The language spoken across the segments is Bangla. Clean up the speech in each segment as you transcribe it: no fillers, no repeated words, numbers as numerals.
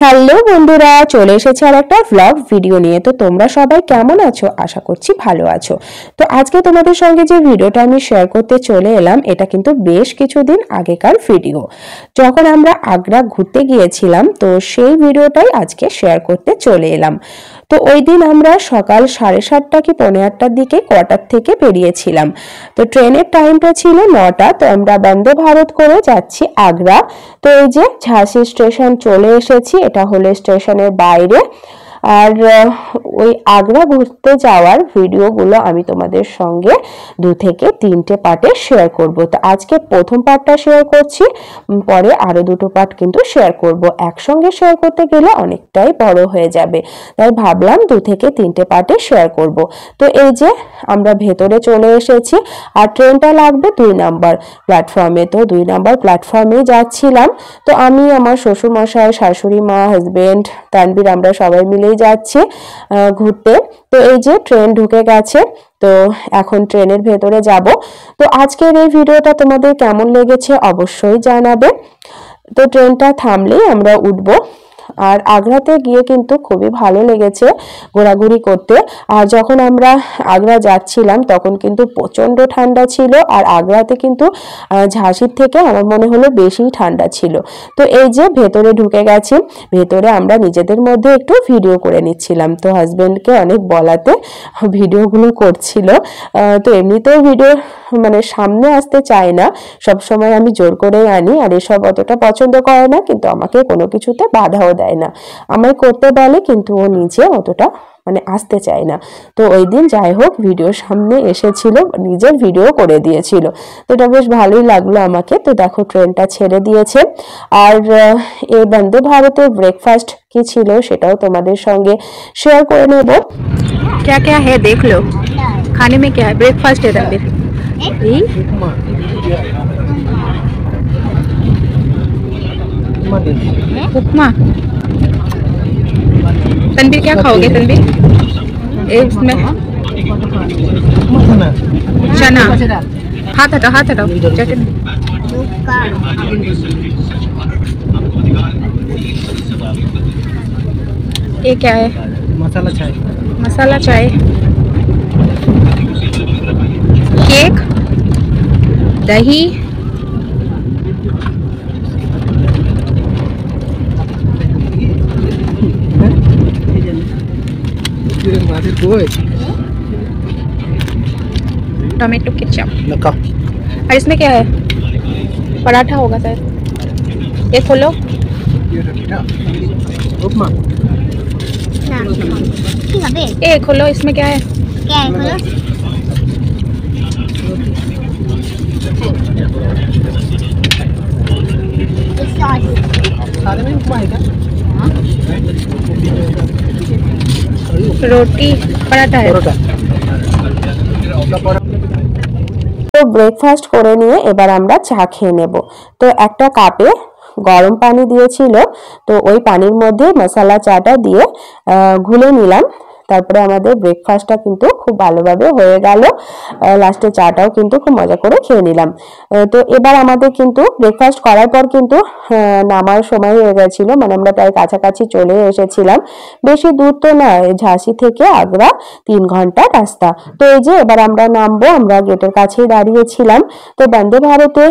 হ্যালো বন্ধুরা, চলে এসেছে আর একটা ভ্লগ ভিডিও নিয়ে। তো তোমরা সবাই কেমন আছো? আশা করছি ভালো আছো। তো আজকে তোমাদের সঙ্গে যে ভিডিওটা আমি শেয়ার করতে চলে এলাম, এটা কিন্তু বেশ কিছুদিন আগেকার ভিডিও, যখন আমরা আগ্রা ঘুরতে গিয়েছিলাম। তো সেই ভিডিওটাই আজকে শেয়ার করতে চলে এলাম। তো ওই দিন আমরা সকাল 7:30 কি 7:45টার দিকে কোয়ার্টার থেকে বেরিয়েছিলাম। তো ট্রেনের টাইমটা ছিল 9টা। তো আমরা বন্দে ভারত করে যাচ্ছি আগ্রা। তো এই যে ঝাঁসি স্টেশন চলে এসেছি, এটা হলো স্টেশনের বাইরে। আর ওই আগ্রা ঘুরতে যাওয়ার ভিডিওগুলো আমি তোমাদের সঙ্গে 2 থেকে 3টে পার্টে শেয়ার করব। তো আজকে প্রথম পার্টটা শেয়ার করছি, পরে আরো 2টো পার্ট কিন্তু শেয়ার করব। একসঙ্গে শেয়ার করতে গেলে অনেকটাই বড় হয়ে যাবে, তাই ভাবলাম 2 থেকে 3টে পার্টে শেয়ার করব। তো এই যে আমরা ভেতরে চলে এসেছি, আর ট্রেনটা লাগবে 2 নাম্বার প্ল্যাটফর্মে। তো 2 নাম্বার প্ল্যাটফর্মে যাচ্ছিলাম। তো আমি, আমার শ্বশুর মশাই, শাশুড়ি মা, হাজবেন্ড, তানবীর, আমরা সবাই মিলেই যাচ্ছি ঘুরতে। তো এই যে ট্রেন ঢুকে গেছে, তো এখন ট্রেনের ভেতরে যাব। তো আজকের এই ভিডিওটা তোমাদের কেমন লেগেছে অবশ্যই জানাবে। তো ট্রেনটা থামলেই আমরা উঠবো। আর আগ্রাতে গিয়ে কিন্তু খুবই ভালো লেগেছে ঘোরাঘুরি করতে। আর যখন আমরা আগ্রা যাচ্ছিলাম তখন কিন্তু প্রচন্ড ঠান্ডা ছিল, আর আগ্রাতে কিন্তু ঝাঁসির থেকে আমার মনে হলো বেশি ঠান্ডা ছিল। তো এই যে ভেতরে ঢুকে গেছি, ভেতরে আমরা নিজেদের মধ্যে একটু ভিডিও করে নিচ্ছিলাম। তো হাজবেন্ডকে অনেক বলাতে ভিডিওগুলো করছিল। তো এমনিতেও ভিডিও মানে সামনে আসতে চায় না, সবসময় আমি জোর করেই আনি। আর এসব অতটা পছন্দ করে না, কিন্তু আমাকে কোনো কিছুতে বাধাও দেয় না। আমায় করতে বলে, কিন্তু ও নিজে অতটা মানে আসতে চায় না। তো ওই দিন যাই হোক ভিডিওর সামনে এসেছিল, নিজের ভিডিও করে দিয়েছিল। তো এটা বেশ ভালোই লাগলো আমাকে। তো দেখো ট্রেনটা ছেড়ে দিয়েছে। আর এই বন্দে ভারতের ব্রেকফাস্ট কি ছিল সেটাও তোমাদের সঙ্গে শেয়ার করে নেব। क्या क्या है देख लो, खाने में क्या है। ब्रेकफास्ट है तनवीर, उपमा। तनवीर क्या खाओगे? तनवीर इसमें चना। हाथ हटाओ, हाथ हटाओ। चटनी। ये क्या है? मसाला चाय। मसाला चाय, केक, दही, टोमेटो केचप। और इसमें क्या है? पराठा होगा शायद। ये खोलो। उपमा। ये खोलो, इसमें क्या है? क्या है खोलो? सारे में उपमा है क्या? रोटी, पराठा है। তো ব্রেকফাস্ট করে নিয়ে এবার আমরা চা খেয়ে নেব। তো একটা কাপে গরম পানি দিয়েছিল, তো ওই পানির মধ্যে মশলা চাটা দিয়ে ঘুলে নিলাম। তারপরে আমাদের ব্রেকফাস্টটা কিন্তু খুব ভালোভাবে হয়ে গেল। লাস্টে চাটাও কিন্তু খুব মজা করে খেয়ে নিলাম। তো এবার আমাদের কিন্তু ব্রেকফাস্ট করার পর কিন্তু নামার সময় হয়ে গেছিল, মানে আমরা প্রায় কাছাকাছি চলে এসেছিলাম। বেশি দূর তো নয়, ঝাঁসি থেকে আগ্রা 3 ঘন্টা রাস্তা। তো এই যে এবার আমরা নামবো, আমরা গেটের কাছেই দাঁড়িয়েছিলাম। তো বন্দে ভারতে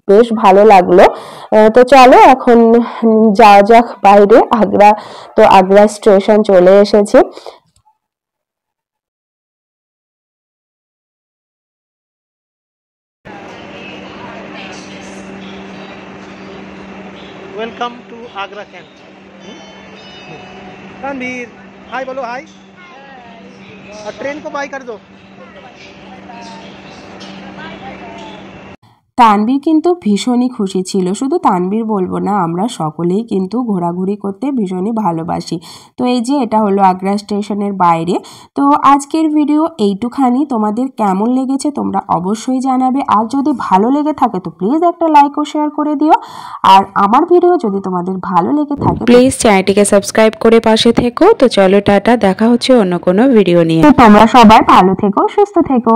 বেশ ভালো লাগলো। তো চলো এখন যাওয়া যাক বাইরে আগ্রা। তো আগ্রা স্টেশন চলে এসেছে। Welcome to Agra cantt. Ranbir hi बोलो, हाय। और ट्रेन को बाय कर दो। তানবীর কিন্তু ভীষণই খুশি ছিল। শুধু তানবীর বলবো না, আমরা সকলেই কিন্তু ঘোরাঘুরি করতে ভীষণই ভালোবাসি। তো এই যে এটা হলো আগ্রা স্টেশনের বাইরে। তো আজকের ভিডিও এইটুখানি। তোমাদের কেমন লেগেছে তোমরা অবশ্যই জানাবে। আর যদি ভালো লেগে থাকে তো প্লিজ একটা লাইক ও শেয়ার করে দিও। আর আমার ভিডিও যদি তোমাদের ভালো লেগে থাকে প্লিজ চ্যানেলটিকে সাবস্ক্রাইব করে পাশে থেকো। তো চলো টাটা, দেখা হচ্ছে অন্য কোনো ভিডিও নিয়ে। তো তোমরা সবাই ভালো থেকো, সুস্থ থেকো।